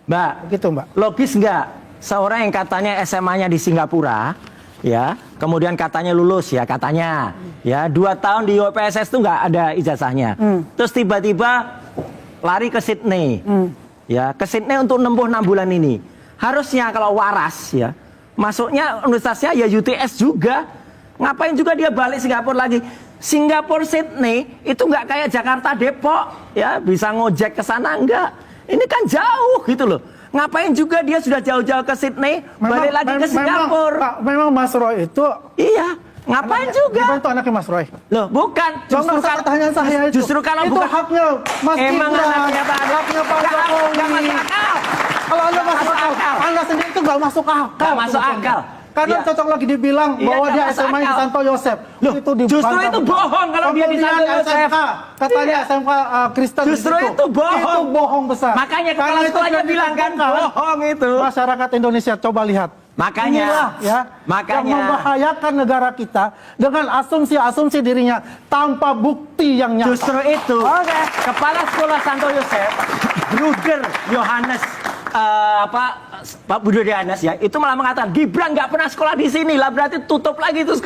Mbak, Gitu, Mbak. logis nggak seorang yang katanya SMA-nya di Singapura, ya, kemudian katanya lulus ya katanya, ya 2 tahun di UPSS itu nggak ada ijazahnya, terus tiba-tiba lari ke Sydney, ya ke Sydney untuk nempuh 6 bulan ini. Harusnya kalau waras ya, masuknya universitasnya ya UTS juga. Ngapain juga dia balik Singapura lagi? Singapura Sydney itu nggak kayak Jakarta Depok, ya bisa ngojek ke sana enggak. Ini kan jauh gitu loh. Ngapain juga dia sudah jauh-jauh ke Sydney, balik lagi ke Singapura. Memang Mas Roy itu Iya, ngapain juga? Gibran itu anaknya Mas Roy. Loh, bukan. Justru Justru kalau pertanyaan saya itu. Justru kalau itu bukan haknya Mas emang Gibran, anaknya Pak haknya Pak Jokowi. Nggak masuk akal. Kalau Anda masuk masuk akal, akal. Anda sendiri itu nggak masuk akal. Nggak masuk sebetulnya. akal. Karena Iya. cocok lagi dibilang Iya, bahwa nggak dia masuk SMA di akal. Santo Yosef. Loh, Itu justru dibantah. itu bohong kalau dia di Kemudian Santo Yosef. SMK, katanya Iya. SMK Kristen di Justru situ. itu bohong. Itu bohong besar. Makanya Karena kepala itu sekolahnya sudah bilang kan ditentukan. bohong itu. Masyarakat Indonesia coba lihat. Makanya, Inilah ya, makanya. yang membahayakan negara kita dengan asumsi-asumsi dirinya tanpa bukti yang nyata. Justru itu. Oke. Kepala sekolah Santo Yosef, Bruder Yohanes Pak Budi Yohanes ya, itu malah mengatakan Gibran nggak pernah sekolah di sini lah, berarti tutup lagi itu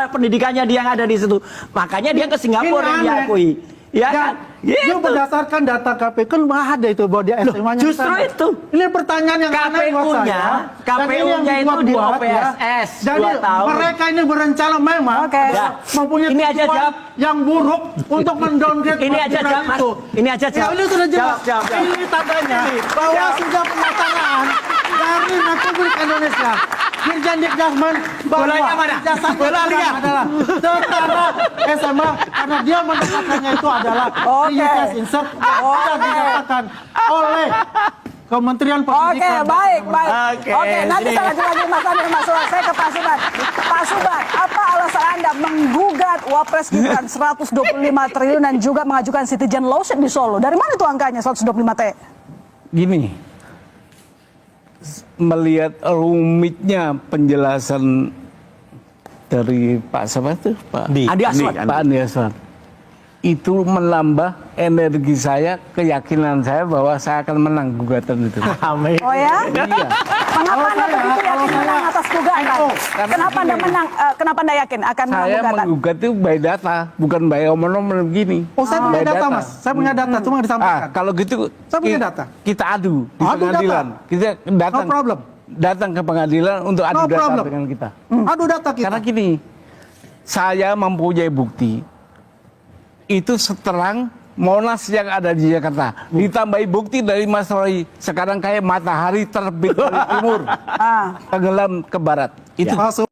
pendidikannya dia yang ada di situ. Makanya dia ke Singapura yang Ini aneh. diakui. Ya kan? Dia Gitu. berdasarkan data KPU kan ada itu bahwa dia Loh, SMA-nya justru di sana. itu. Ini pertanyaan yang aneh buat saya. Dan ini yang KPU-nya itu di dibuat-buat, OPSS, Jadi 2 tahun. mereka ini berencana memang Oke. Ya. mempunyai Ini aja tujuan jawab. yang buruk untuk mendowngrade Ini Mas aja Gibran jawab, Mas. itu. Ini aja Ya, jawab. ini sudah jelas. Jawab. Ini tandanya bahwa sudah pernyataan dari Republik Indonesia Dirjen Dikdasmen bahwa Bolanya mana? ijazah Bola lihat. adalah setara SMA karena dia mendapatkannya itu adalah Oke. UTS insert yang sudah didaftarkan oleh Kementerian Oke, Pendidikan. baik. Oke, Oke, nanti sini. saya lanjut lagi Mas Andi dan Mas Surat. Saya ke Pak Subad. Pak Subad, apa alasan Anda menggugat Wapres Gibran 125 triliun dan juga mengajukan citizen lawsuit di Solo? Dari mana itu angkanya 125 T? Gini, melihat rumitnya penjelasan dari Pak siapa itu? Pak Andi Aswad. Pak Andi Aswad. Itu menambah energi saya, keyakinan saya bahwa saya akan menang gugatan itu. Amin. Oh ya? Iya. Mengapa Anda begitu yakin menang atas gugatan? Kenapa Anda menang? Kenapa Anda yakin akan menang Saya gugatan? menggugat itu by data, bukan by omong-omong begini. Oh, saya punya By data, Mas. Saya punya data, cuma disampaikan. Kalau gitu Saya punya data. kita adu di Adu pengadilan. data. Kita datang. No problem. Datang ke pengadilan untuk adu No data problem. dengan kita. Adu data kita. Karena gini, saya mempunyai bukti itu seterang Monas yang ada di Jakarta. Ditambahi bukti dari Mas Roy, sekarang kayak matahari terbit dari timur, tenggelam ke barat. Itu Masuk.